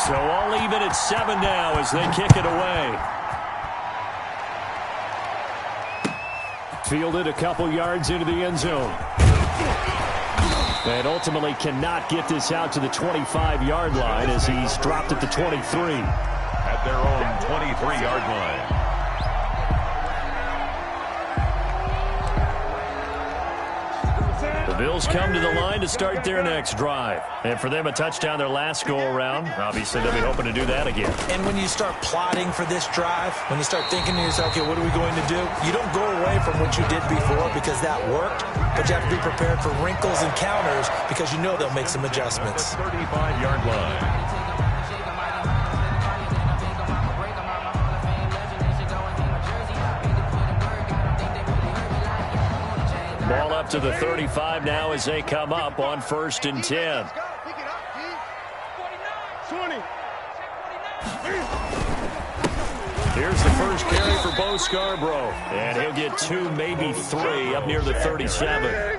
So all even at 7 now as they kick it away. Fielded a couple yards into the end zone. And ultimately cannot get this out to the 25-yard line as he's dropped at the 23. At their own 23-yard line. The Bills come to the line to start their next drive. And for them, a touchdown their last go-around. Obviously, they'll be hoping to do that again. And when you start plotting for this drive, when you start thinking to yourself, okay, what are we going to do? You don't go away from what you did before because that worked, but you have to be prepared for wrinkles and counters because you know they'll make some adjustments. 35-yard line. Ball up to the 35 now as they come up on 1st and 10. Here's the first carry for Bo Scarborough. And he'll get 2, maybe 3 up near the 37.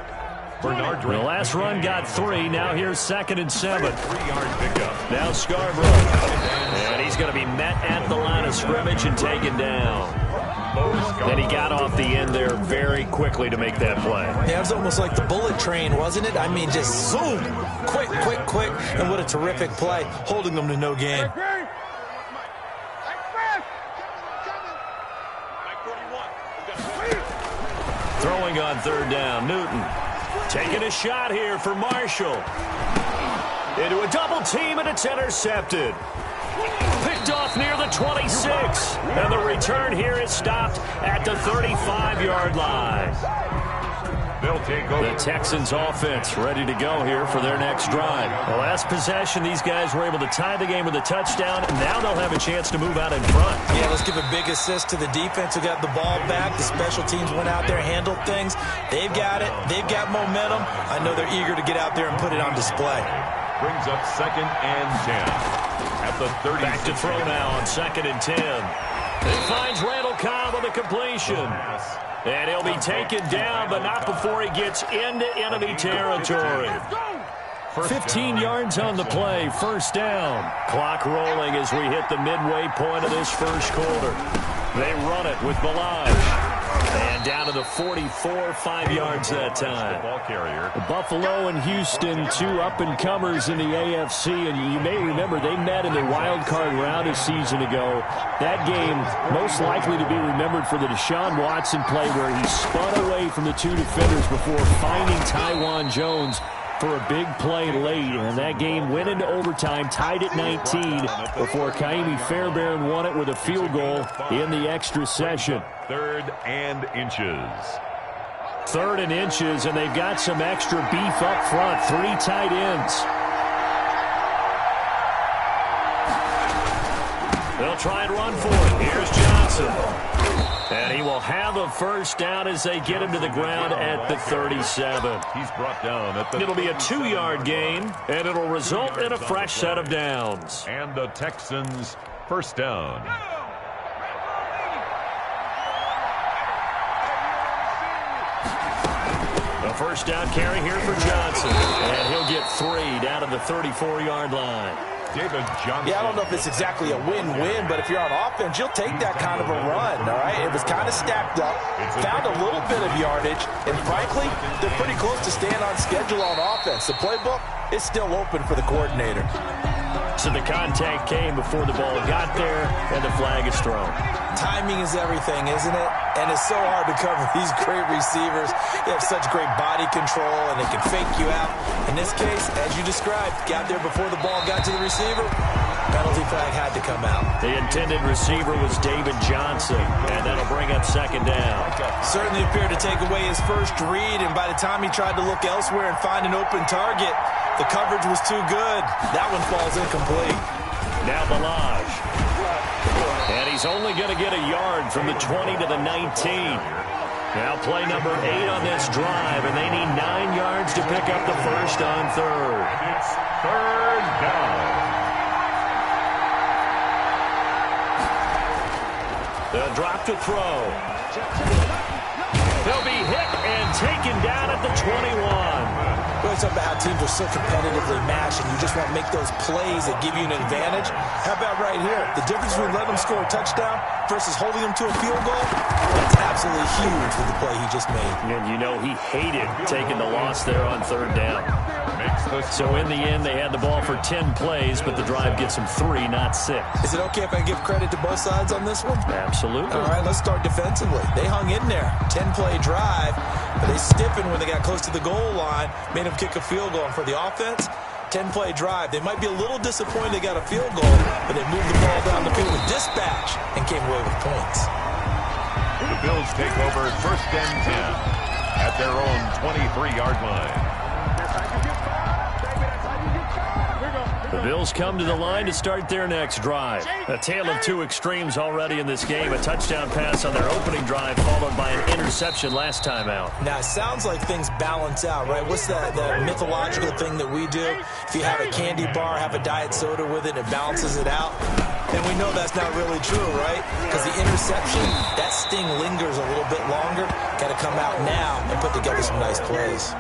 The last run got 3. Now here's 2nd and 7. 3-yard pickup. Now Scarborough. And he's going to be met at the line of scrimmage and taken down. Then he got off the end there very quickly to make that play. Yeah, it was almost like the bullet train, wasn't it? I mean, just zoom. Quick, quick, quick. And what a terrific play, holding them to no gain. Throwing on 3rd down, Newton. Taking a shot here for Marshall. Into a double team, and it's intercepted. Picked off near the 26. And the return here is stopped at the 35-yard line. They'll take over. The Texans offense ready to go here for their next drive. The last possession, these guys were able to tie the game with a touchdown. Now they'll have a chance to move out in front. Yeah, let's give a big assist to the defense who got the ball back. The special teams went out there, handled things. They've got it. They've got momentum. I know they're eager to get out there and put it on display. Brings up 2nd and 10. At the 30. Back to throw now on 2nd and 10. It finds Randall Cobb on the completion. And he'll be taken down, but not before he gets into enemy territory. 15 yards on the play, 1st down. Clock rolling as we hit the midway point of this first quarter. They run it with Balaj. And down to the 44, 5 yards that time. Ball carrier. Buffalo and Houston, 2 up-and-comers in the AFC. And you may remember they met in the wild card round a season ago. That game most likely to be remembered for the Deshaun Watson play where he spun away from the 2 defenders before finding Tywan Jones for a big play late. And that game went into overtime, tied at 19, before Kaimi Fairbairn won it with a field goal in the extra session. 3rd and inches. 3rd and inches, and they've got some extra beef up front. 3 tight ends. They'll try and run for it. Here's Johnson. And he will have a 1st down as they get him to the ground at the 37. He's brought down at the... It'll be a 2-yard gain, and it'll result in a fresh set of downs. And the Texans 1st down. A 1st down carry here for Johnson. And he'll get 3 down to the 34-yard line. David Johnson. Yeah, I don't know if it's exactly a win-win, but if you're on offense, you'll take that kind of a run, all right? It was kind of stacked up, found a little bit of yardage, and frankly, they're pretty close to staying on schedule on offense. The playbook is still open for the coordinator. So the contact came before the ball got there, and the flag is thrown. Timing is everything, isn't it? And it's so hard to cover these great receivers. They have such great body control, and they can fake you out. In this case, as you described, got there before the ball got to the receiver. Penalty flag had to come out. The intended receiver was David Johnson, and that'll bring up 2nd down. Certainly appeared to take away his first read, and by the time he tried to look elsewhere and find an open target, the coverage was too good. That one falls incomplete. Now Balaj. And he's only going to get a yard from the 20 to the 19. Now play number 8 on this drive, and they need 9 yards to pick up the 1st on 3rd. It's 3rd down. They'll drop to throw. They'll be hit and taken down at the 21. We always talk about how teams are so competitively matched, and you just want to make those plays that give you an advantage. How about right here? The difference between letting them score a touchdown versus holding them to a field goal, that's absolutely huge with the play he just made. And you know he hated taking the loss there on third down. So in the end, they had the ball for 10 plays, but the drive gets them 3, not 6. Is it okay if I give credit to both sides on this one? Absolutely. All right, let's start defensively. They hung in there. 10-play drive, but they stiffened when they got close to the goal line, made them kick a field goal. And for the offense, 10-play drive. They might be a little disappointed they got a field goal, but they moved the ball down the field with dispatch and came away with points. The Bills take over 1st and 10 at their own 23-yard line. The Bills come to the line to start their next drive. A tale of two extremes already in this game. A touchdown pass on their opening drive followed by an interception last time out. Now, it sounds like things balance out, right? What's that mythological thing that we do? If you have a candy bar, have a diet soda with it, it balances it out. And we know that's not really true, right? Because the interception, that sting lingers a little bit longer. Got to come out now and put together some nice plays.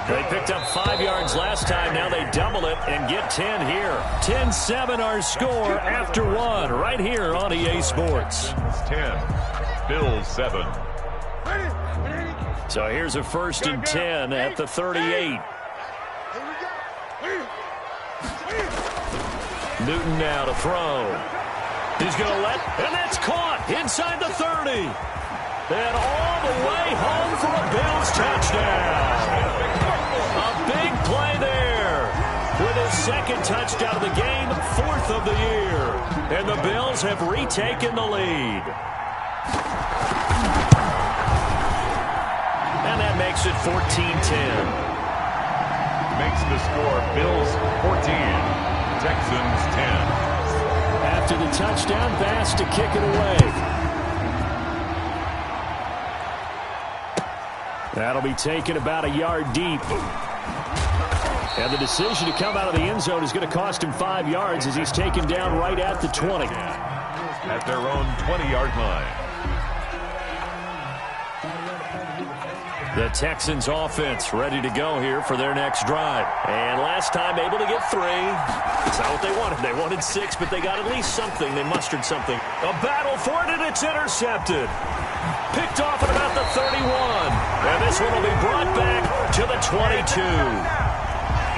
They picked up 5 yards last time. Now they double it and get 10 here. 10-7 our score after 1 right here on EA Sports. 10, Bills 7. So here's a 1st and 10 at the 38. Newton now to throw. He's going to and that's caught inside the 30. And all the way home for a Bills touchdown. A big play there. With his 2nd touchdown of the game, 4th of the year. And the Bills have retaken the lead. And that makes it 14-10. Makes the score Bills 14, Texans 10. After the touchdown, Bass to kick it away. That'll be taken about a yard deep. And the decision to come out of the end zone is going to cost him 5 yards as he's taken down right at the 20. At their own 20-yard line. The Texans offense ready to go here for their next drive. And last time able to get 3. It's not what they wanted. They wanted 6, but they got at least something. They mustered something. A battle for it, and it's intercepted. Picked off at about the 31. And this one will be brought back to the 22.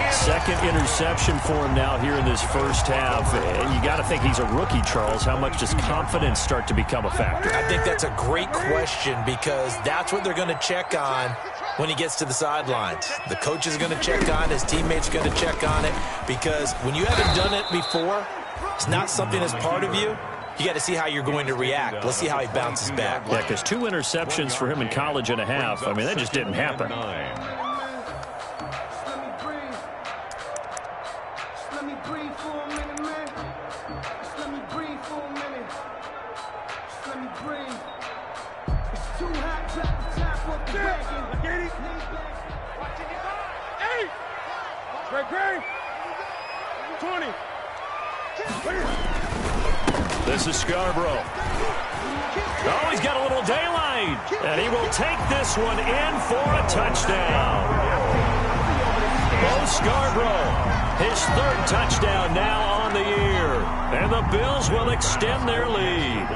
2nd interception for him now here in this first half. And you got to think he's a rookie, Charles. How much does confidence start to become a factor? I think that's a great question because that's what they're going to check on when he gets to the sidelines. The coach is going to check on, his teammates are going to check on it because when you haven't done it before, it's not something that's part of you. You got to see how you're going to react. Let's see how he bounces back. Yeah, because 2 interceptions for him in college and a half. I mean, that just didn't happen. This is Scarborough. Oh, he's got a little daylight. And he will take this one in for a touchdown. Bo Scarborough, his 3rd touchdown now on the year. And the Bills will extend their lead.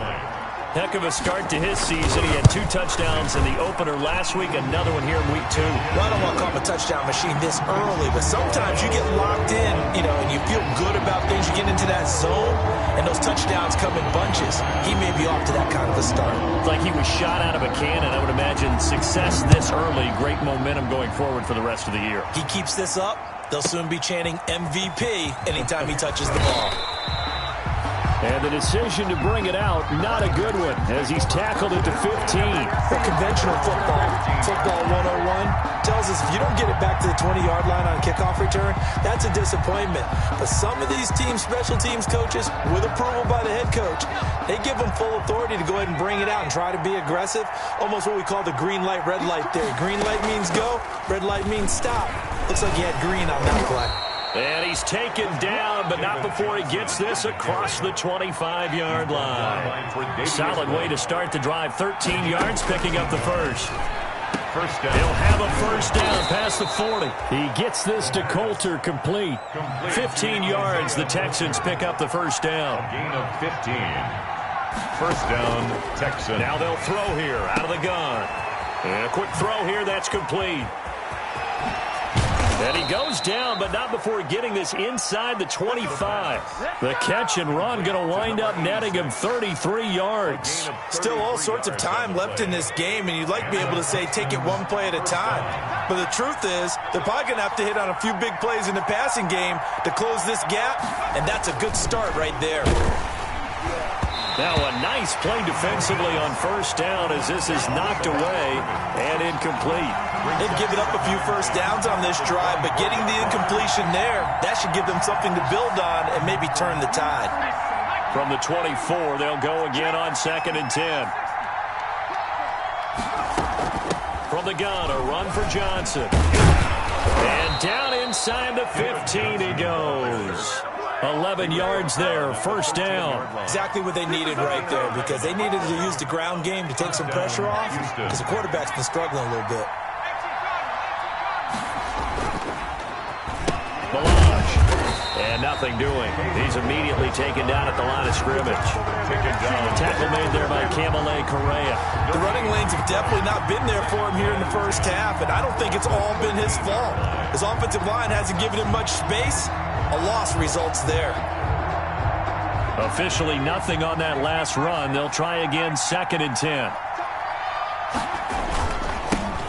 Heck of a start to his season. He had 2 touchdowns in the opener last week, another one here in week 2. Well, I don't want to call him a touchdown machine this early, but sometimes you get locked in, and you feel good about things. You get into that zone, and those touchdowns come in bunches. He may be off to that kind of a start. It's like he was shot out of a cannon. I would imagine success this early, great momentum going forward for the rest of the year. He keeps this up, they'll soon be chanting MVP anytime he touches the ball. And the decision to bring it out, not a good one, as he's tackled it to 15. Well, conventional football 101, tells us if you don't get it back to the 20-yard line on kickoff return, that's a disappointment. But some of these special teams coaches, with approval by the head coach, they give them full authority to go ahead and bring it out and try to be aggressive. Almost what we call the green light, red light theory. Green light means go, red light means stop. Looks like he had green on that play. And he's taken down, but not before he gets this across the 25-yard line. Solid way to start the drive. 13 yards, picking up the first. First down. He'll have a first down past the 40. He gets this to Coulter complete. 15 yards. The Texans pick up the first down. A gain of 15. First down, Texans. Now they'll throw here out of the gun. And a quick throw here. That's complete. And he goes down, but not before getting this inside the 25. The catch and run going to wind up netting him 33 yards. Still all sorts of time left in this game, and you'd like to be able to say take it one play at a time. But the truth is, they're probably going to have to hit on a few big plays in the passing game to close this gap, and that's a good start right there. Now a nice play defensively on first down as this is knocked away and incomplete. They've given up a few first downs on this drive, but getting the incompletion there, that should give them something to build on and maybe turn the tide. From the 24, they'll go again on 2nd and 10. From the gun, a run for Johnson. And down inside the 15 he goes. 11 yards there, first down. Exactly what they needed right there, because they needed to use the ground game to take some pressure off, because the quarterback's been struggling a little bit. Melange. And nothing doing. He's immediately taken down at the line of scrimmage. Tackle made there by Camille Correa. The running lanes have definitely not been there for him here in the first half, and I don't think it's all been his fault. His offensive line hasn't given him much space. A loss results there. Officially nothing on that last run. They'll try again 2nd and 10.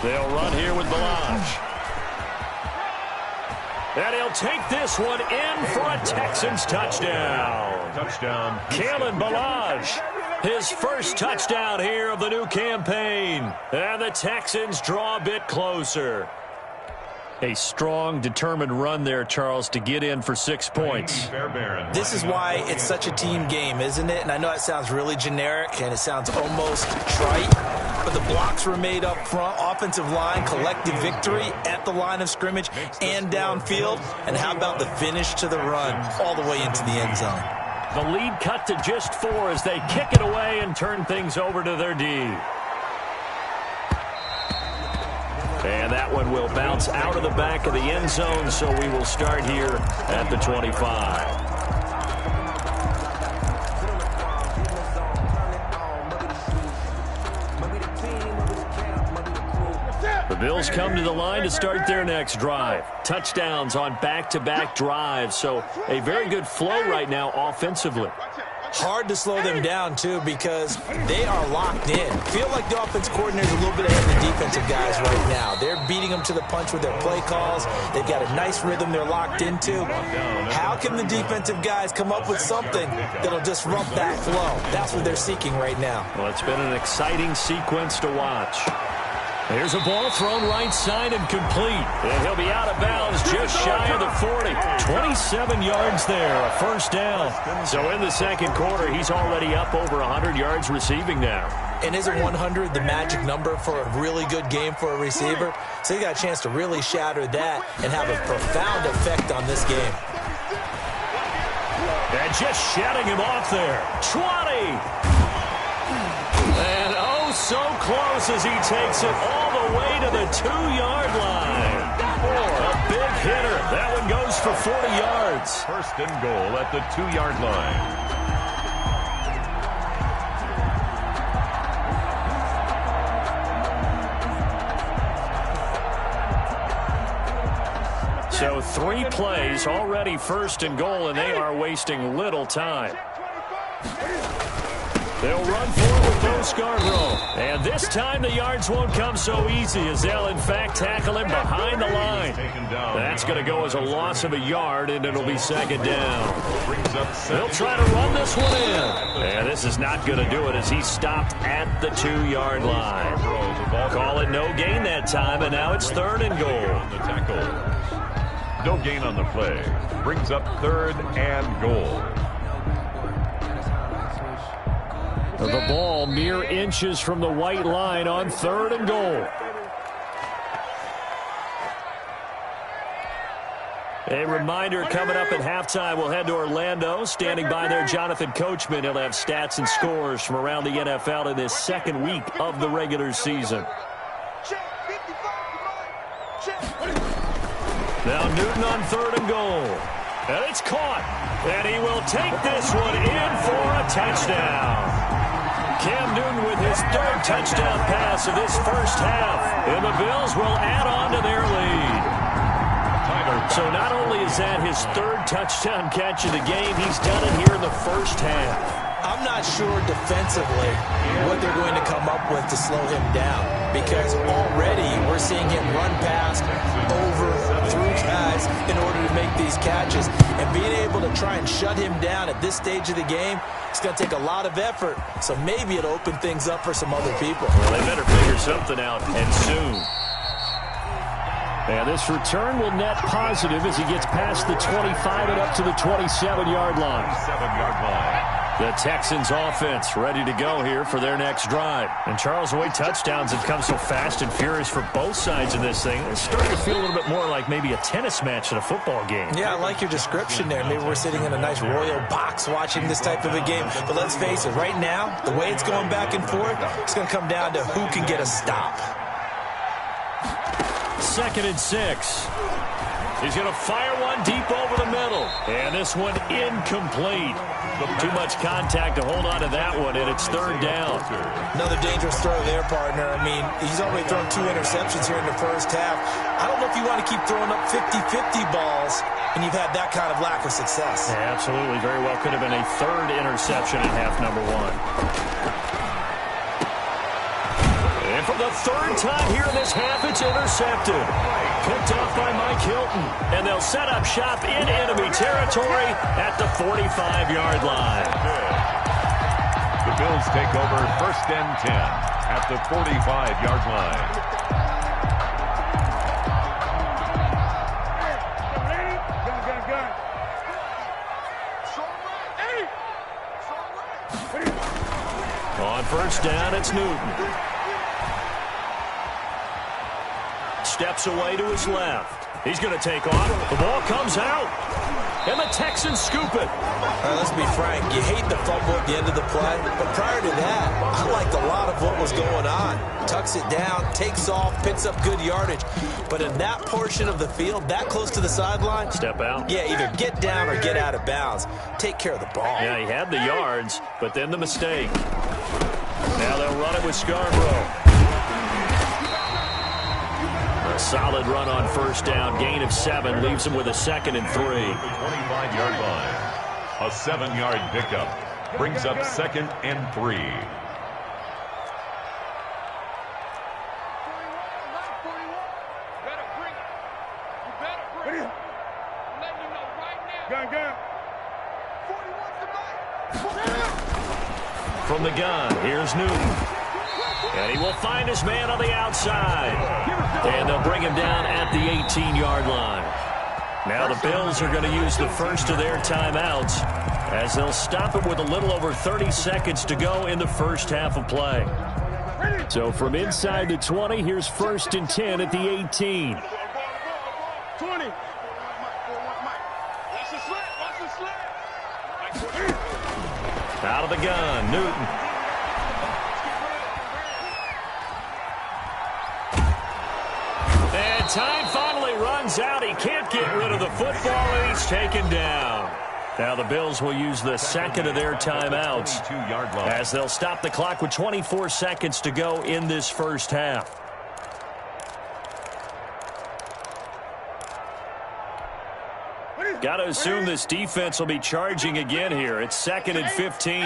They'll run here with Melange. And he'll take this one in for a Texans touchdown. Touchdown. Kalen Ballage, his first touchdown here of the new campaign. And the Texans draw a bit closer. A strong, determined run there, Charles, to get in for 6 points. This is why it's such a team game, isn't it? And I know it sounds really generic and it sounds almost trite, but the blocks were made up front, offensive line, collective victory at the line of scrimmage and downfield. And how about the finish to the run all the way into the end zone? The lead cut to just 4 as they kick it away and turn things over to their D. And that one will bounce out of the back of the end zone, so we will start here at the 25. The Bills come to the line to start their next drive. Touchdowns on back-to-back drives, so a very good flow right now offensively. Hard to slow them down, too, because they are locked in. Feel like the offense coordinator is a little bit ahead of the defensive guys right now. They're beating them to the punch with their play calls. They've got a nice rhythm they're locked into. How can the defensive guys come up with something that'll disrupt that flow? That's what they're seeking right now. Well, it's been an exciting sequence to watch. Here's a ball thrown right side and complete. And he'll be out of bounds just shy of the 40. 27 yards there, a first down. So in the second quarter, he's already up over 100 yards receiving now. And isn't 100 the magic number for a really good game for a receiver? So he got a chance to really shatter that and have a profound effect on this game. And just shutting him off there. 20! And so close as he takes it all the way to the 2-yard line. A big hitter. That one goes for 40 yards. First and goal at the 2-yard line. So 3 plays, already first and goal, and they are wasting little time. They'll run forward with Bo Scarborough. And this time the yards won't come so easy as they'll, in fact, tackle him behind the line. That's going to go as a loss of a yard, and it'll be second down. They'll try to run this one in. And this is not going to do it as he's stopped at the 2-yard line. Call it no gain that time, and now it's third and goal. No gain on the play. Brings up third and goal. The ball mere inches from the white line on third and goal. A reminder coming up at halftime, we'll head to Orlando. Standing by there, Jonathan Coachman. He'll have stats and scores from around the NFL in this second week of the regular season. Now Newton on 3rd and goal. And it's caught. And he will take this one in for a touchdown. Cam Newton with his 3rd touchdown pass of this first half. And the Bills will add on to their lead. So not only is that his 3rd touchdown catch of the game, he's done it here in the first half. I'm not sure defensively what they're going to come up with to slow him down, because already we're seeing him run past, over, through guys in order to make these catches. And being able to try and shut him down at this stage of the game, it's going to take a lot of effort. So maybe it'll open things up for some other people. Well, they better figure something out, and soon. And this return will net positive as he gets past the 25 and up to the 27-yard line. 7-yard line. The Texans offense ready to go here for their next drive. And Charles, the way touchdowns have come so fast and furious for both sides in this thing, it's starting to feel a little bit more like maybe a tennis match at a football game. Yeah, I like your description there. Maybe we're sitting in a nice royal box watching this type of a game. But let's face it, right now, the way it's going back and forth, it's going to come down to who can get a stop. 2nd and 6. He's going to fire one deep over the middle. And this one incomplete. Too much contact to hold on to that one, and it's 3rd down. Another dangerous throw there, partner. I mean, he's already thrown 2 interceptions here in the first half. I don't know if you want to keep throwing up 50-50 balls when you've had that kind of lack of success. Yeah, absolutely. Very well could have been a 3rd interception in half number 1. And for the 3rd time here in this half, it's intercepted. Picked off by Mike Hilton. And they'll set up shop in enemy territory at the 45-yard line. The Bills take over 1st and 10 at the 45-yard line. On 1st down, it's Newton. Steps away to his left. He's going to take off. The ball comes out. And the Texans scoop it. All right, let's be frank. You hate the fumble at the end of the play. But prior to that, I liked a lot of what was going on. Tucks it down, takes off, picks up good yardage. But in that portion of the field, that close to the sideline. Step out. Yeah, either get down or get out of bounds. Take care of the ball. Yeah, he had the yards, but then the mistake. Now they'll run it with Scarborough. A solid run on 1st down. Gain of 7 leaves him with a 2nd and 3. 25-yard line. A 7-yard pickup brings up 2nd and 3. From the gun, here's Newton. And he will find his man on the outside. And they'll bring him down at the 18-yard line. Now the Bills are going to use the first of their timeouts as they'll stop it with a little over 30 seconds to go in the first half of play. So from inside the 20, here's 1st and 10 at the 18. 20. Out of the gun, Newton. And time finally runs out. He can't get rid of the football, and he's taken down. Now the Bills will use the 2nd of their timeouts as they'll stop the clock with 24 seconds to go in this first half. Got to assume this defense will be charging again here. It's 2nd and 15.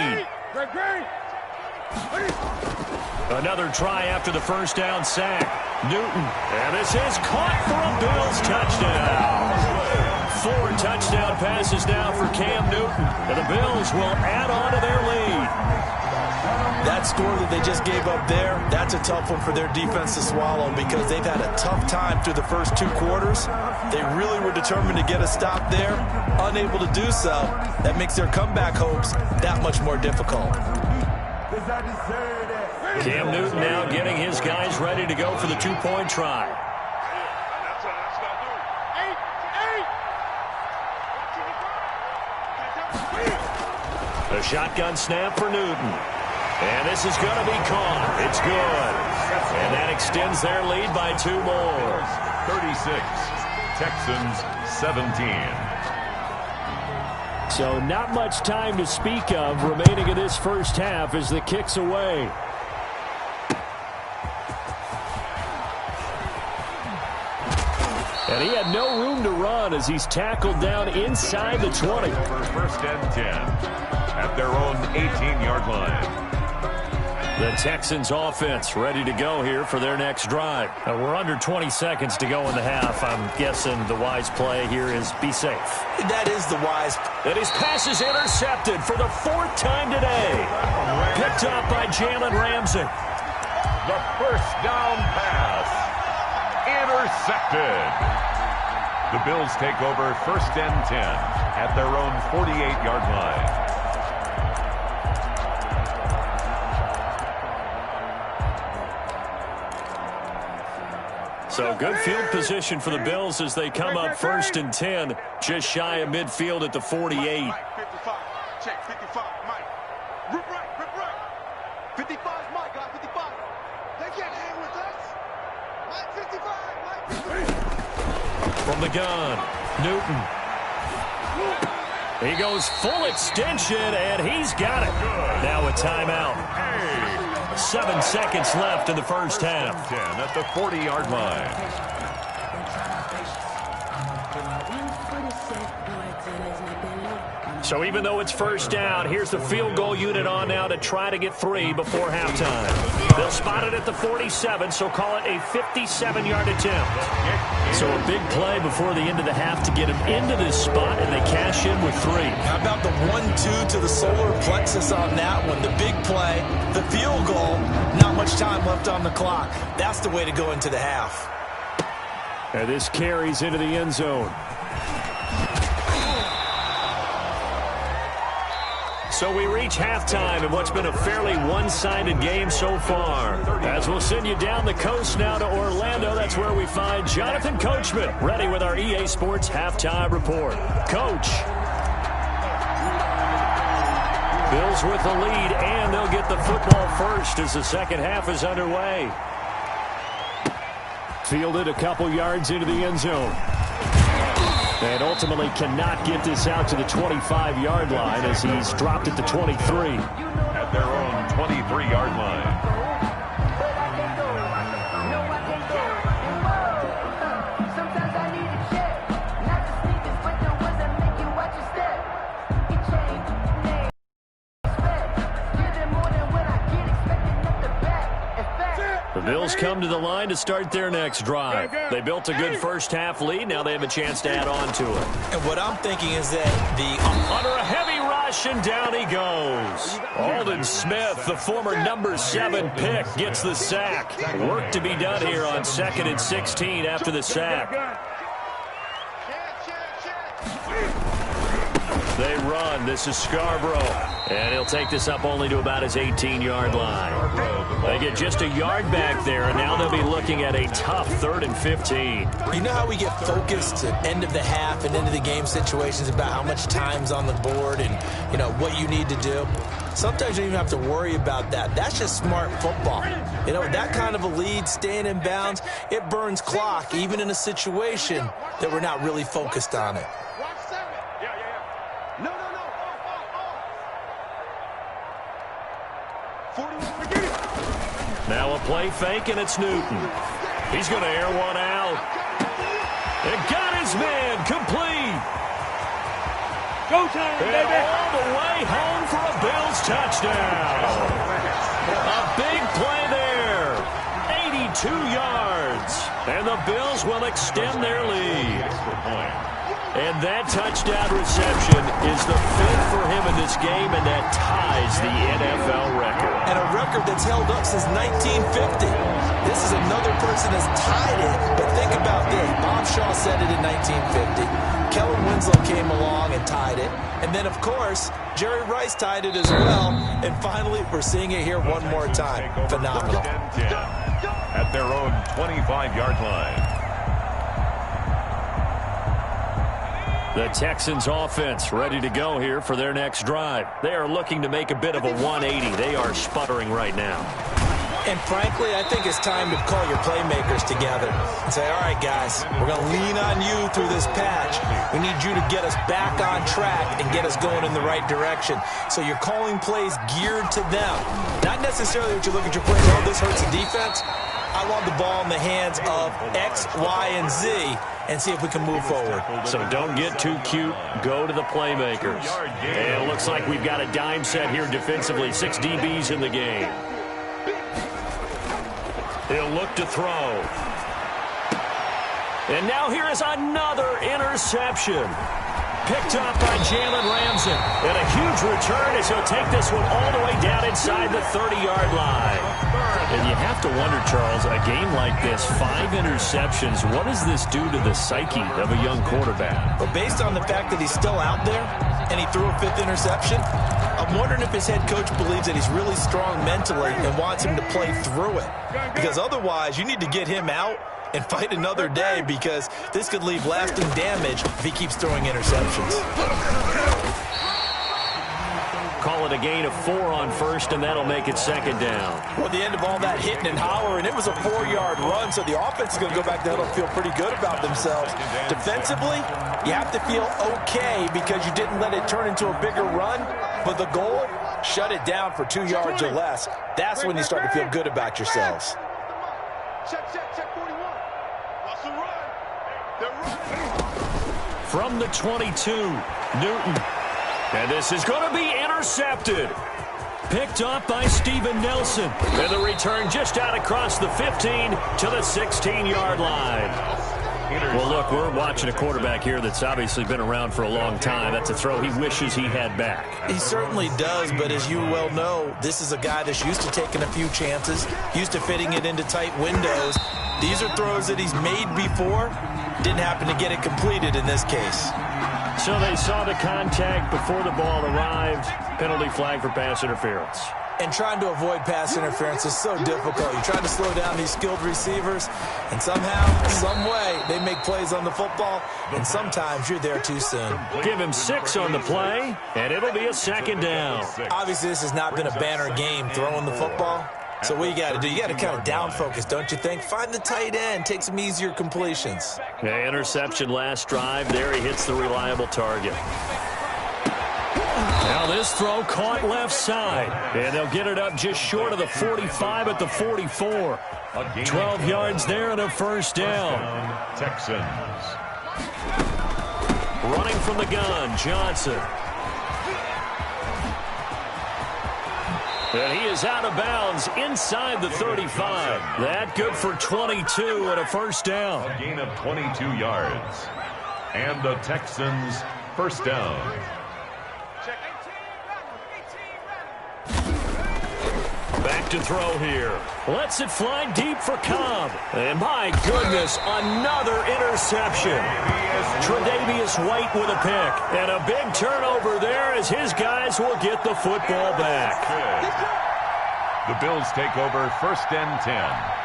Another try after the first down sack. Newton. And this is caught for a Bills touchdown. 4 touchdown passes now for Cam Newton. And the Bills will add on to their lead. That score that they just gave up there, that's a tough one for their defense to swallow because they've had a tough time through the first 2 quarters. They really were determined to get a stop there, unable to do so. That makes their comeback hopes that much more difficult. Cam Newton now getting his guys ready to go for the 2-point try. A shotgun snap for Newton. And this is going to be caught. It's good. And that extends their lead by 2 more. 36. Texans 17. So not much time to speak of remaining in this first half as the kick's away. And he had no room to run as he's tackled down inside the 20. Over first and 10 at their own 18-yard line. The Texans offense ready to go here for their next drive. We're under 20 seconds to go in the half. I'm guessing the wise play here is be safe. That is the wise. And his pass is intercepted for the 4th time today. Picked up by Jalen Ramsey. The first down pass. Intercepted. The Bills take over first and 10 at their own 48-yard line. So good field position for the Bills as they come up first and 10, just shy of midfield at the 48. 55. Check 55. Mike. Rip right. 55's Mike, guys. 55. They can't hang with us. Mike 55. From the gun, Newton. He goes full extension, and he's got it. Now a timeout. 7 seconds left in the first half. 10 at the 40-yard line. So even though it's first down, here's the field goal unit on now to try to get 3 before halftime. They'll spot it at the 47, so call it a 57-yard attempt. So a big play before the end of the half to get him into this spot, and they cash in with 3. How about the 1-2 to the solar plexus on that one? The big play, the field goal, not much time left on the clock. That's the way to go into the half. And this carries into the end zone. So we reach halftime in what's been a fairly one-sided game so far. As we'll send you down the coast now to Orlando, that's where we find Jonathan Coachman, ready with our EA Sports Halftime Report. Coach. Bills with the lead, and they'll get the football first as the second half is underway. Fielded a couple yards into the end zone. And ultimately cannot get this out to the 25-yard line as he's dropped at the 23. At their own 23-yard line. The Bills come to the line to start their next drive. They built a good first half lead. Now they have a chance to add on to it. And what I'm thinking is that under a heavy rush, and down he goes. Aldon Smith, the former number 7 pick, gets the sack. Work to be done here on 2nd and 16 after the sack. They run. This is Scarborough. And he'll take this up only to about his 18-yard line. They get just a yard back there, and now they'll be looking at a tough 3rd and 15. You know how we get focused at end of the half and into the game situations about how much time's on the board and, you know, what you need to do? Sometimes you don't even have to worry about that. That's just smart football. You know, that kind of a lead, staying in bounds, it burns clock, even in a situation that we're not really focused on it. Now a play fake, and it's Newton. He's going to air one out. And got his man complete. Go time, baby. All the way home for a Bills touchdown. A big play there. 82 yards. And the Bills will extend their lead. And that touchdown reception is the 5th for him in this game, and that ties the NFL record. And a record that's held up since 1950. This is another person that's tied it, but think about this. Bob Shaw said it in 1950. Kellen Winslow came along and tied it. And then, of course, Jerry Rice tied it as well. And finally, we're seeing it here one more time. Phenomenal. At their own 25-yard line. The Texans offense ready to go here for their next drive. They are looking to make a bit of a 180. They are sputtering right now. And frankly, I think it's time to call your playmakers together and say, all right, guys, we're going to lean on you through this patch. We need you to get us back on track and get us going in the right direction. So you're calling plays geared to them. Not necessarily what you look at your plays, oh, this hurts the defense. I want the ball in the hands of X, Y, and Z and see if we can move forward. So don't get too cute. Go to the playmakers. And it looks like we've got a dime set here defensively. 6 DBs in the game. He'll look to throw. And now here is another interception. Picked up by Jalen Ramsey. And a huge return as he'll take this one all the way down inside the 30-yard line. And you have to wonder, Charles, a game like this, 5 interceptions, what does this do to the psyche of a young quarterback? But based on the fact that he's still out there and he threw a 5th interception, I'm wondering if his head coach believes that he's really strong mentally and wants him to play through it. Because otherwise, you need to get him out and fight another day, because this could leave lasting damage if he keeps throwing interceptions. Call it a gain of 4 on first, and that'll make it 2nd down. Well, the end of all that hitting and hollering, it was a 4-yard run, so the offense is going to go back there and feel pretty good about themselves. Defensively, you have to feel okay because you didn't let it turn into a bigger run, but the goal, shut it down for 2 yards or less. That's when you start to feel good about yourselves. Check 41. Watch the run. They're running. From the 22, Newton. And this is going to be intercepted. Picked up by Steven Nelson. And the return just out across the 15 to the 16-yard line. Well, look, we're watching a quarterback here that's obviously been around for a long time. That's a throw he wishes he had back. He certainly does, but as you well know, this is a guy that's used to taking a few chances, used to fitting it into tight windows. These are throws that he's made before. Didn't happen to get it completed in this case. So they saw the contact before the ball arrived. Penalty flag for pass interference. And trying to avoid pass interference is so difficult. You're trying to slow down these skilled receivers, and somehow, some way, they make plays on the football, and sometimes you're there too soon. Give him 6 on the play, and it'll be a 2nd down. Obviously, this has not been a banner game throwing the football. So what you got to do, you got to kind of down focus, don't you think? Find the tight end, take some easier completions. Okay, interception last drive. There he hits the reliable target. Now this throw caught left side. And they'll get it up just short of the 45 at the 44. 12 yards there and a 1st down. Texans. Running from the gun, Johnson. And he is out of bounds inside the 35. That good for 22 and a 1st down. A gain of 22 yards. And the Texans' 1st down. Back to throw here. Lets it fly deep for Cobb. And my goodness, another interception. Tre'Davious White with a pick. And a big turnover there as his guys will get the football back. The Bills take over 1st and 10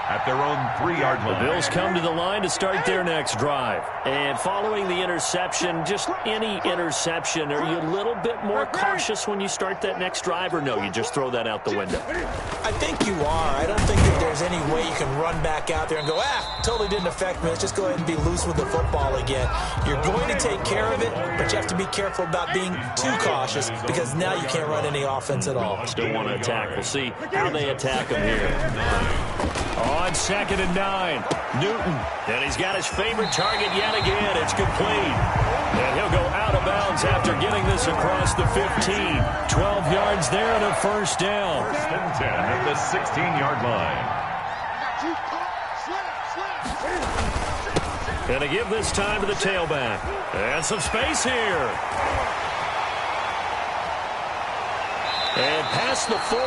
at their own 3-yard line. The Bills come to the line to start their next drive. And following the interception, just any interception, are you a little bit more cautious when you start that next drive, or no, you just throw that out the window? I think you are. I don't think that there's any way you can run back out there and go, totally didn't affect me. Let's just go ahead and be loose with the football again. You're going to take care of it, but you have to be careful about being too cautious, because now you can't run any offense at all. Still want to attack. We'll see how they attack him here. On 2nd and 9, Newton. And he's got his favorite target yet again. It's complete. And he'll go out of bounds after getting this across the 15. 12 yards there and a 1st down. 1st and 10 at the 16-yard line. And to give this time to the tailback. And some space here. And past the 40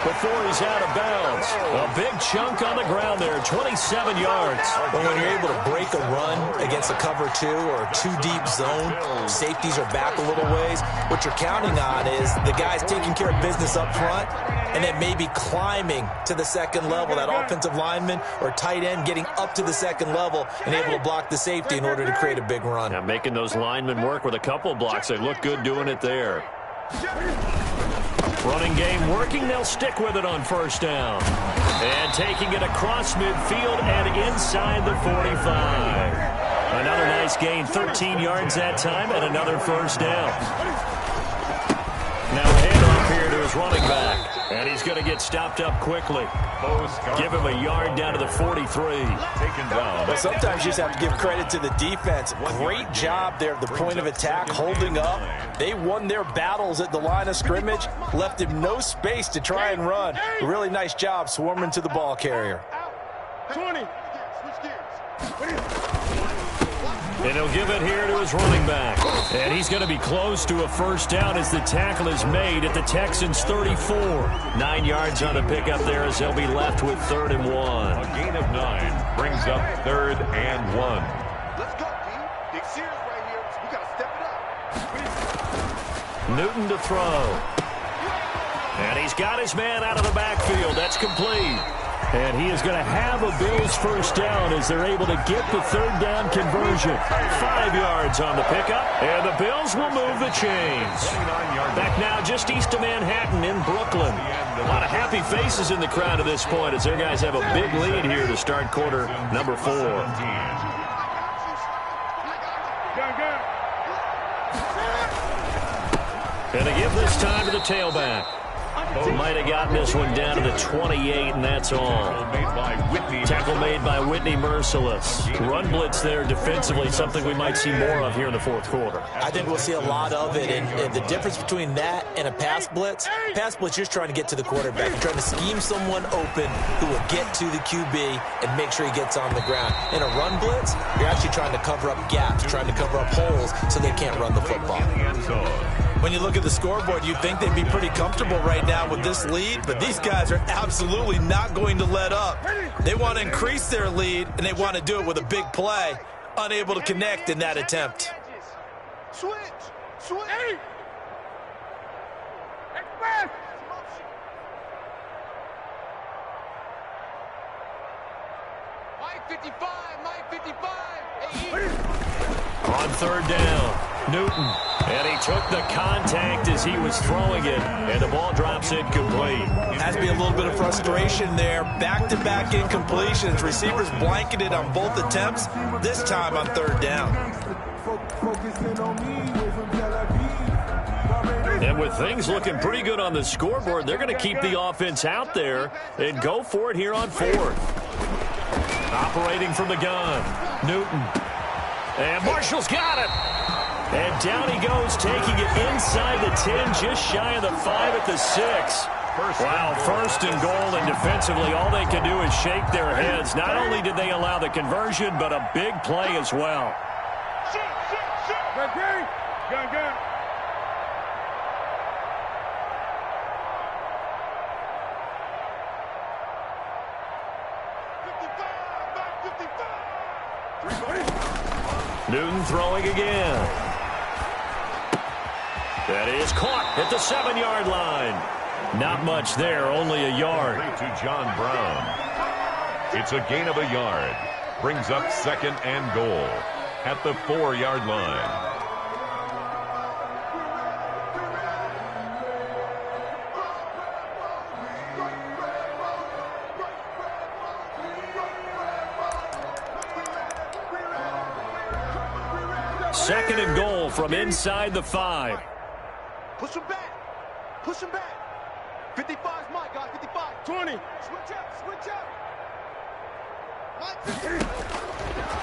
before he's out of bounds. A big chunk on the ground there, 27 yards. Well, when you're able to break a run against a cover 2 or a 2-deep zone, safeties are back a little ways. What you're counting on is the guys taking care of business up front and then maybe climbing to the second level, that offensive lineman or tight end getting up to the second level and able to block the safety in order to create a big run. Now making those linemen work with a couple blocks. They look good doing it there. Running game working. They'll stick with it on first down. And taking it across midfield and inside the 45. Another nice gain, 13 yards that time, and another first down. Now a handoff here to his running back. And he's going to get stopped up quickly. Give him a yard down to the 43. Taken down. But sometimes you just have to give credit to the defense. Great job there at the point of attack, holding up. They won their battles at the line of scrimmage, left him no space to try and run. Really nice job swarming to the ball carrier. 20. And he'll give it here to his running back. And he's going to be close to a first down as the tackle is made at the Texans' 34. 9 yards on the pickup there as they'll be left with 3rd and 1. A gain of 9 brings up 3rd and 1. Let's go, D. Big series right here. We got to step it up. Newton to throw. And he's got his man out of the backfield. That's complete. And he is going to have a Bills first down as they're able to get the 3rd down conversion. 5 yards on the pickup, and the Bills will move the chains. Back now just east of Manhattan in Brooklyn. A lot of happy faces in the crowd at this point as their guys have a big lead here to start quarter number 4. And they give this time to the tailback. Might have gotten this one down to the 28, and that's all. Tackle made by Whitney Merciless. Run blitz there defensively, something we might see more of here in the 4th quarter. I think we'll see a lot of it, and the difference between that and a pass blitz, you're just trying to get to the quarterback. You're trying to scheme someone open who will get to the QB and make sure he gets on the ground. In a run blitz, you're actually trying to cover up gaps, trying to cover up holes so they can't run the football. When you look at the scoreboard, you'd think they'd be pretty comfortable right now with this lead, but these guys are absolutely not going to let up. They want to increase their lead, and they want to do it with a big play. Unable to connect in that attempt. Switch. Hey. Express. Mike 55. On 3rd down, Newton. And he took the contact as he was throwing it, and the ball drops incomplete. Has to be a little bit of frustration there. Back-to-back incompletions. Receivers blanketed on both attempts, this time on 3rd down. And with things looking pretty good on the scoreboard, they're going to keep the offense out there and go for it here on 4th. Operating from the gun, Newton. And Marshall's got it. And down he goes, taking it inside the 10, just shy of the 5 at the 6. Wow, 1st and goal, and defensively all they can do is shake their heads. Not only did they allow the conversion, but a big play as well. Gun. Newton throwing again. That is caught at the 7-yard line. Not much there, only a yard. To John Brown. It's a gain of a yard. Brings up 2nd and goal at the 4-yard line. Second and goal from inside the 5. Push him back. 55's my guy. 55. 20. Switch up.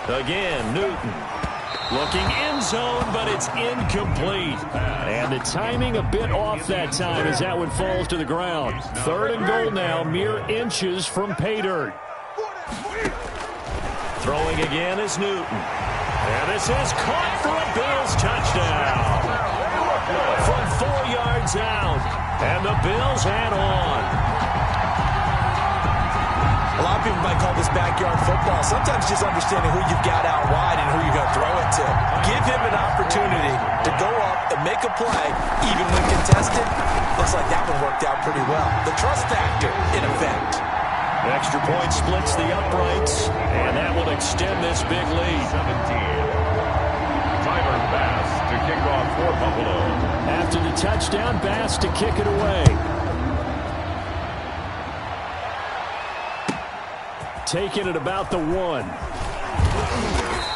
Again, Newton. Looking end zone, but it's incomplete. And the timing a bit off that time as that one falls to the ground. 3rd and goal now, mere inches from pay dirt. Throwing again is Newton. And this is caught for a Bills touchdown. From 4 yards out. And the Bills head on. A lot of people might call this backyard football. Sometimes just understanding who you've got out wide and who you're going to throw it to. Give him an opportunity to go up and make a play, even when contested. Looks like that one worked out pretty well. The trust factor, in effect. Extra point splits the uprights, and that will extend this big lead. 17. Tyler Bass to kick off for Buffalo. After the touchdown, Bass to kick it away. Taking it about the 1.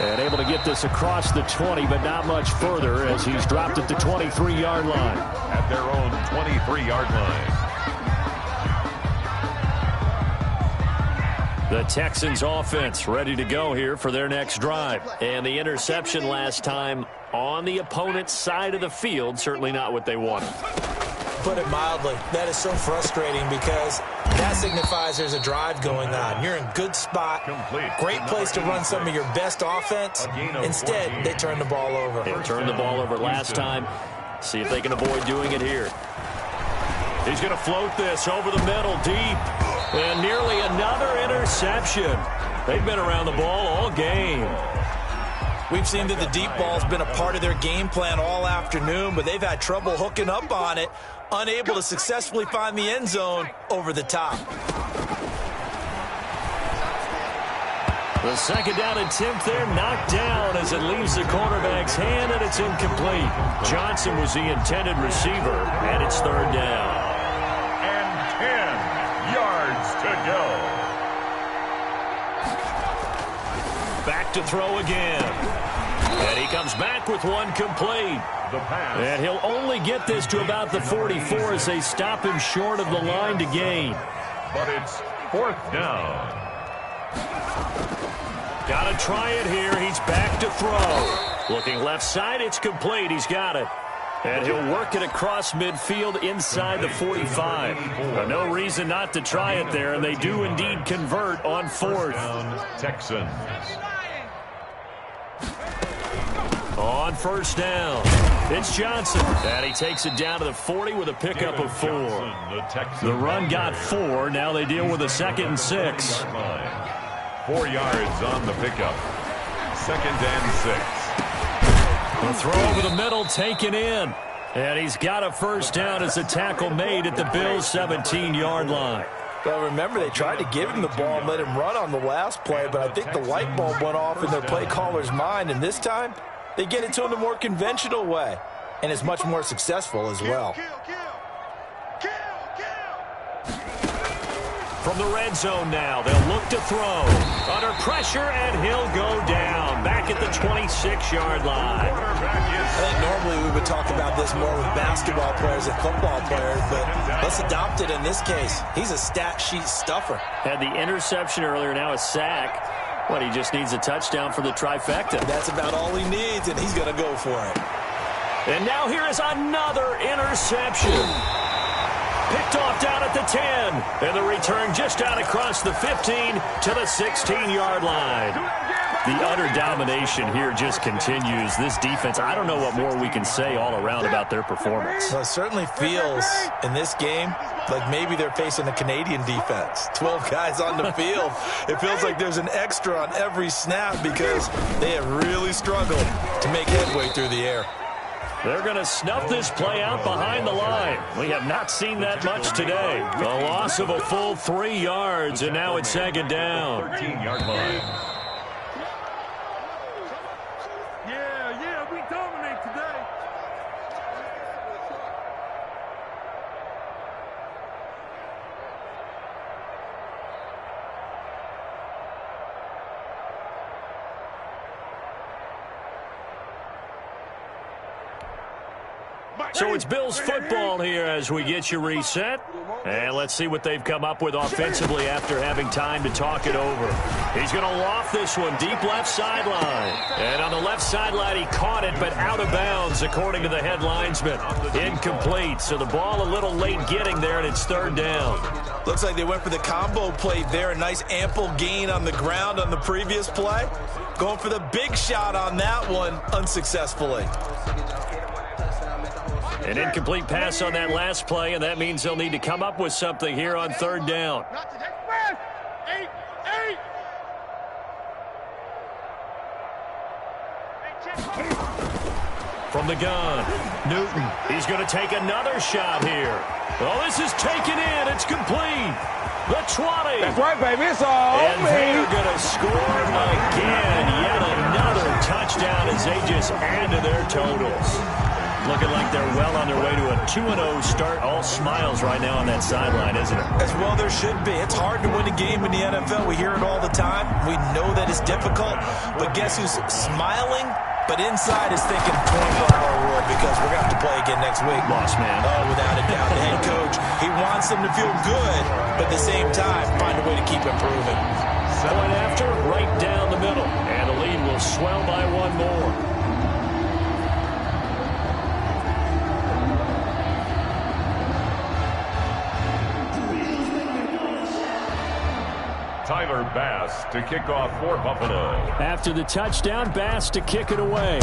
And able to get this across the 20, but not much further as he's dropped at the 23-yard line. At their own 23-yard line. The Texans offense ready to go here for their next drive. And the interception last time on the opponent's side of the field, certainly not what they wanted. Put it mildly, that is so frustrating because that signifies there's a drive going on. You're in a good spot, great place to run some of your best offense. Instead, they turn the ball over. They turned the ball over last time. See if they can avoid doing it here. He's going to float this over the middle deep. And nearly another interception. They've been around the ball all game. We've seen that the deep ball's been a part of their game plan all afternoon, but they've had trouble hooking up on it, unable to successfully find the end zone over the top. The second down attempt there knocked down as it leaves the cornerback's hand, and it's incomplete. Johnson was the intended receiver, and it's third down. And 10 yards to go. Back to throw again. And he comes back with one complete. The pass. And he'll only get this to about the 44 as they stop him short of the line to gain. But it's fourth down. Got to try it here. He's back to throw. Looking left side, it's complete. He's got it. And he'll work it across midfield inside the 45. No reason not to try it there, and they do indeed convert on fourth. Texans. On first down, it's Johnson. And he takes it down to the 40 with a pickup of 4. The run got 4. Now they deal with a 2nd and 6. 4 yards on the pickup. 2nd and 6. The throw over the middle taken in. And he's got a first down as a tackle made at the Bills' 17-yard line. Well, remember, they tried to give him the ball and let him run on the last play, but I think the light bulb went off in their play caller's mind, and this time they get it to him the more conventional way, and it's much more successful as well. From the red zone now, they'll look to throw. Under pressure, and he'll go down. Back at the 26-yard line. I think normally we would talk about this more with basketball players and football players, but let's adopt it in this case. He's a stat sheet stuffer. Had the interception earlier, now a sack. Well, he just needs a touchdown for the trifecta. That's about all he needs, and he's going to go for it. And now here is another interception. Picked off down at the 10. And the return just out across the 15 to the 16-yard line. The utter domination here just continues. This defense, I don't know what more we can say all around about their performance. Well, it certainly feels in this game like maybe they're facing a Canadian defense. 12 guys on the field. It feels like there's an extra on every snap because they have really struggled to make headway through the air. They're going to snuff this play out behind the line. We have not seen that much today. The loss of a full 3 yards, and now it's 2nd down. 13-yard line. Yeah, we dominate today. So it's Bills football here as we get you reset. And let's see what they've come up with offensively after having time to talk it over. He's going to loft this one deep left sideline. And on the left sideline, he caught it, but out of bounds, according to the head linesman. Incomplete, so the ball a little late getting there, and it's 3rd down. Looks like they went for the combo play there. A nice ample gain on the ground on the previous play. Going for the big shot on that one unsuccessfully. An incomplete pass on that last play, and that means they'll need to come up with something here on third down. From the gun, Newton. He's going to take another shot here. Oh, this is taken in. It's complete. The 20. That's right, baby. It's all and they're going to score again. Yet another touchdown as they just add to their totals. Looking like they're well on their way to a 2-0 start. All smiles right now on that sideline, isn't it? As well there should be. It's hard to win a game in the NFL. We hear it all the time. We know that it's difficult. But guess who's smiling? But inside is thinking 24-hour rule because we're going to have to play again next week. Lost man. Oh, without a doubt. The head coach, he wants them to feel good, but at the same time, find a way to keep improving. Point after, right down the middle. And the lead will swell by one more. Tyler Bass to kick off for Buffalo. After the touchdown, Bass to kick it away.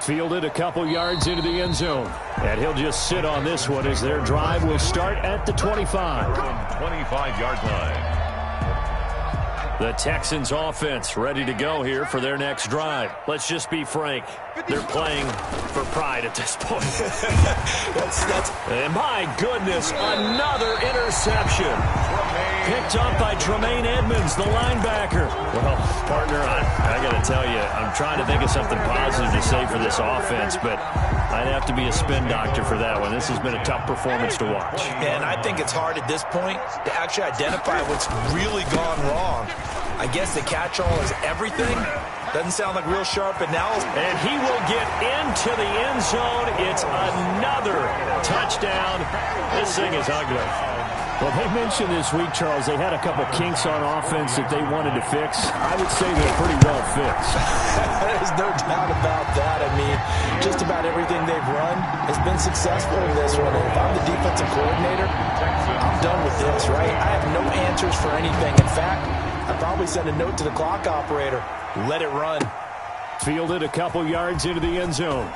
Fielded a couple yards into the end zone. And he'll just sit on this one as their drive will start at the 25. 25-yard line. The Texans offense ready to go here for their next drive. Let's just be frank. They're playing for pride at this point. And my goodness, another interception. Picked up by Tremaine Edmonds, the linebacker. Well, partner, I got to tell you, I'm trying to think of something positive to say for this offense, but I'd have to be a spin doctor for that one. This has been a tough performance to watch. And I think it's hard at this point to actually identify what's really gone wrong. I guess the catch-all is everything. Doesn't sound like real sharp analysis. And he will get into the end zone. It's another touchdown. This thing is ugly. Well, they mentioned this week, Charles, they had a couple kinks on offense that they wanted to fix. I would say they're pretty well fixed. There's no doubt about that. I mean, just about everything they've run has been successful in this one. And if I'm the defensive coordinator, I'm done with this, right? I have no answers for anything. In fact, I'd probably send a note to the clock operator. Let it run. Fielded a couple yards into the end zone.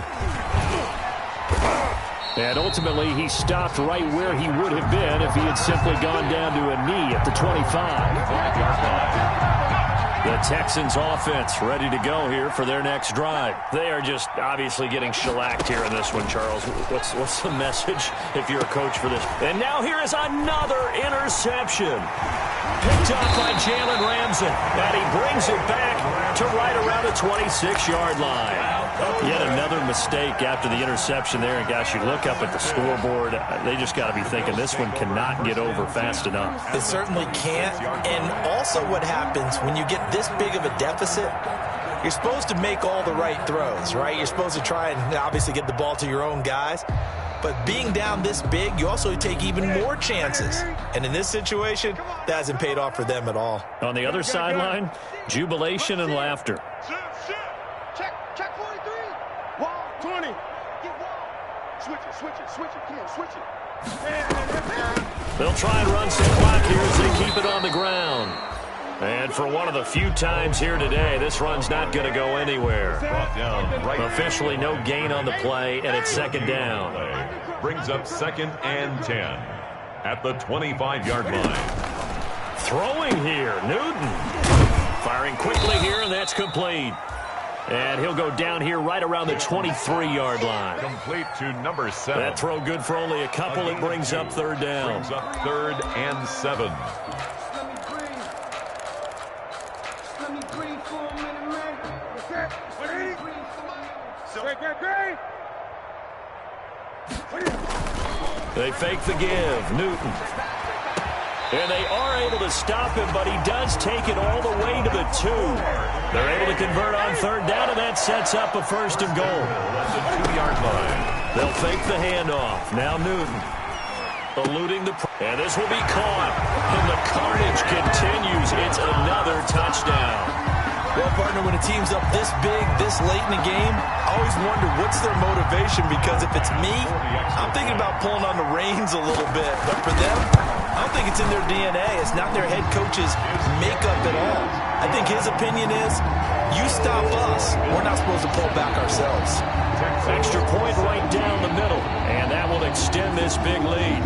And ultimately, he stopped right where he would have been if he had simply gone down to a knee at the 25. The Texans offense ready to go here for their next drive. They are just obviously getting shellacked here in this one, Charles. What's the message if you're a coach for this? And now here is another interception. Picked up by Jalen Ramsey. And he brings it back to right around the 26-yard line. Yet another mistake after the interception there. And, gosh, you look up at the scoreboard, they just got to be thinking this one cannot get over fast enough. It certainly can't. And also what happens when you get this big of a deficit, you're supposed to make all the right throws, right? You're supposed to try and obviously get the ball to your own guys. But being down this big, you also take even more chances. And in this situation, that hasn't paid off for them at all. On the other sideline, jubilation and laughter. Check 43. Wall, 20. Get wall. Switch it. Come on, switch it. They'll try and run some clock here as they keep it on the ground. And for one of the few times here today, this run's not going to go anywhere. Brought down right. Officially no gain on the play, and it's second down. Brings up 2nd and 10 at the 25-yard line. Throwing here, Newton. Firing quickly here, and that's complete. And he'll go down here right around the 23-yard line. Complete to number 7. That throw good for only a couple. It brings up third down. Brings up 3rd and 7. They fake the give. Newton. And they are able to stop him, but he does take it all the way to the 2. They're able to convert on third down, and that sets up a 1st and goal. At the 2-yard line. They'll fake the handoff. Now Newton. Eluding the... And this will be caught. And the carnage continues. It's another touchdown. Well, partner, when a team's up this big, this late in the game, I always wonder what's their motivation, because if it's me, I'm thinking about pulling on the reins a little bit. But for them, I don't think it's in their DNA. It's not their head coach's makeup at all. I think his opinion is, you stop us, we're not supposed to pull back ourselves. Extra point right down the middle, and that will extend this big lead.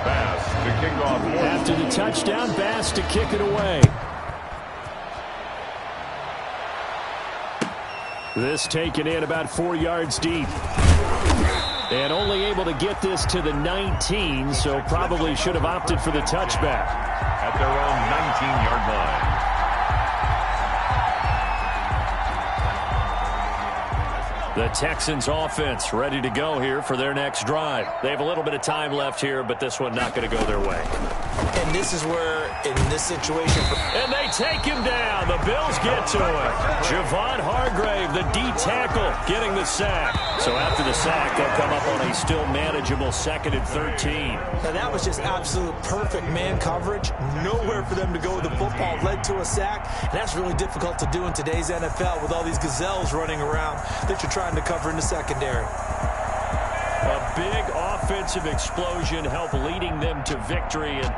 Bass to kick off. After the touchdown, Bass to kick it away. This taken in about 4 yards deep. And only able to get this to the 19, so probably should have opted for the touchback. At their own 19-yard line. The Texans offense ready to go here for their next drive. They have a little bit of time left here, but this one not going to go their way. And this is where, in this situation... And they take him down. The Bills get to him. Javon Hargrave, the D-tackle, getting the sack. So after the sack, they'll come up on a still manageable 2nd and 13. Now, that was just absolute perfect man coverage. Nowhere for them to go with the football. Led to a sack. And that's really difficult to do in today's NFL with all these gazelles running around that you're trying to cover in the secondary. A big offensive explosion helped leading them to victory, and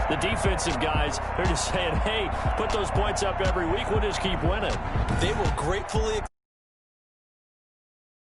the defensive guys, they're just saying, hey, put those points up every week, we'll just keep winning. They will gratefully